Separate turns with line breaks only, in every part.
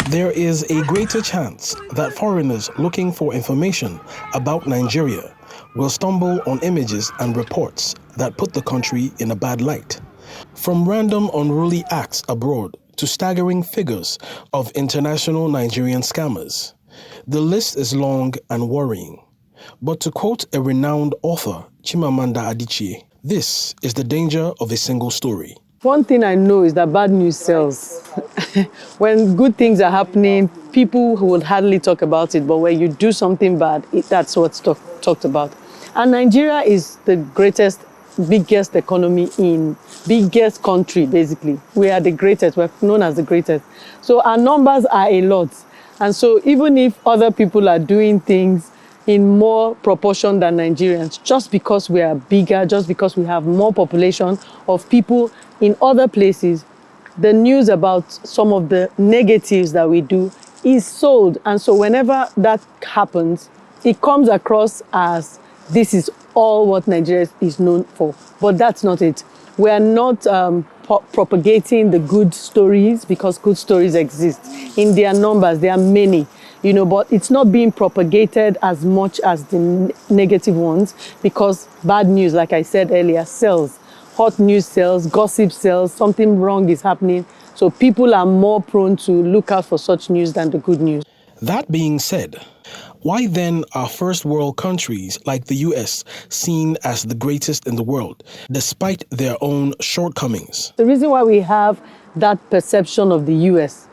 There is a greater chance that foreigners looking for information about Nigeria will stumble on images and reports that put the country in a bad light. From random unruly acts abroad to staggering figures of international Nigerian scammers, the list is long and worrying. But to quote a renowned author, Chimamanda Adichie, this is the danger of a single story.
One thing I know is that bad news sells. When good things are happening, people will hardly talk about it, but when you do something bad, that's what's talked about. And Nigeria is the biggest economy biggest country, basically. We are the greatest, we're known as the greatest. So our numbers are a lot. And so even if other people are doing things in more proportion than Nigerians, just because we are bigger, just because we have more population of people in other places, the news about some of the negatives that we do is sold. And so whenever that happens, it comes across as this is all what Nigeria is known for. But that's not it. We are not propagating the good stories, because good stories exist. In their numbers, there are many, but it's not being propagated as much as the negative ones, because bad news, like I said earlier, sells. Hot news sells, gossip sells, something wrong is happening. So people are more prone to look out for such news than the good news.
That being said, why then are first world countries like the US seen as the greatest in the world, despite their own shortcomings?
The reason why we have that perception of the US,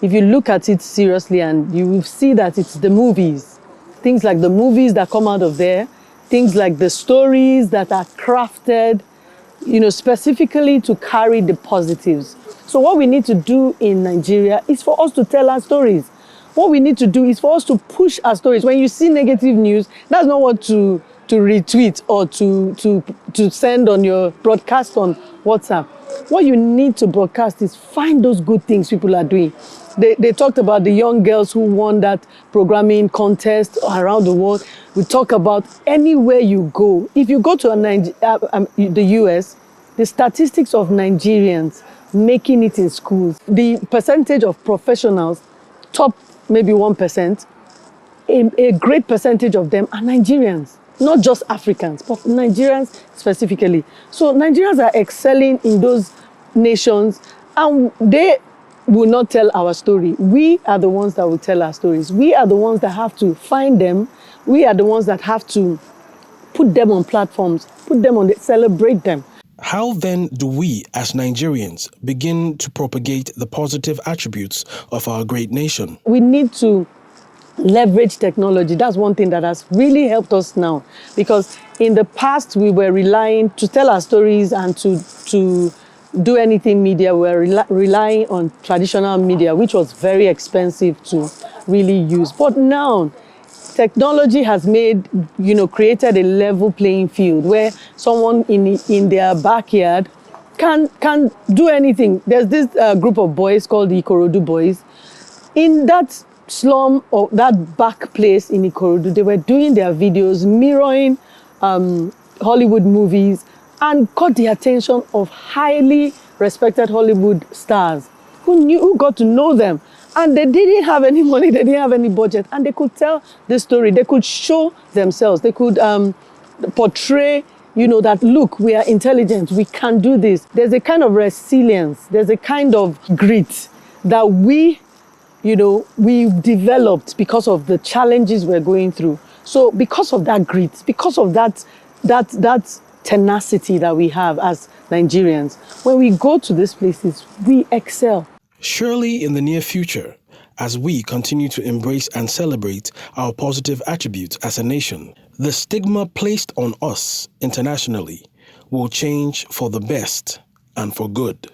if you look at it seriously, and you will see that it's the movies, things like the movies that come out of there, things like the stories that are crafted, specifically to carry the positives. So what we need to do in Nigeria is for us to tell our stories. What we need to do is for us to push our stories. When you see negative news, that's not what to retweet or to send on your broadcast on WhatsApp. What you need to broadcast is find those good things people are doing. They talked about the young girls who won that programming contest around the world. We talk about anywhere you go. If you go to the US, the statistics of Nigerians making it in schools, the percentage of professionals, top maybe 1%, a great percentage of them are Nigerians. Not just Africans, but Nigerians specifically. So Nigerians are excelling in those nations, and they will not tell our story. We are the ones that will tell our stories. We are the ones that have to find them. We are the ones that have to put them on platforms, celebrate them.
How then do we, as Nigerians, begin to propagate the positive attributes of our great nation?
We need to leverage technology. That's one thing that has really helped us now, because in the past we were relying to tell our stories and to do anything media. We were relying on traditional media, which was very expensive to really use. But now technology has created a level playing field where someone in their backyard can do anything. There's this group of boys called the Ikorodu boys. In that slum or that back place in Ikorodu, they were doing their videos, mirroring Hollywood movies, and caught the attention of highly respected Hollywood stars who got to know them. And they didn't have any money, they didn't have any budget, and they could tell the story. They could show themselves, they could portray, that, look, we are intelligent, we can do this. There's a kind of resilience, there's a kind of grit that we've developed because of the challenges we're going through. So because of that grit, because of that tenacity that we have as Nigerians, when we go to these places, we excel.
Surely in the near future, as we continue to embrace and celebrate our positive attributes as a nation, the stigma placed on us internationally will change for the best and for good.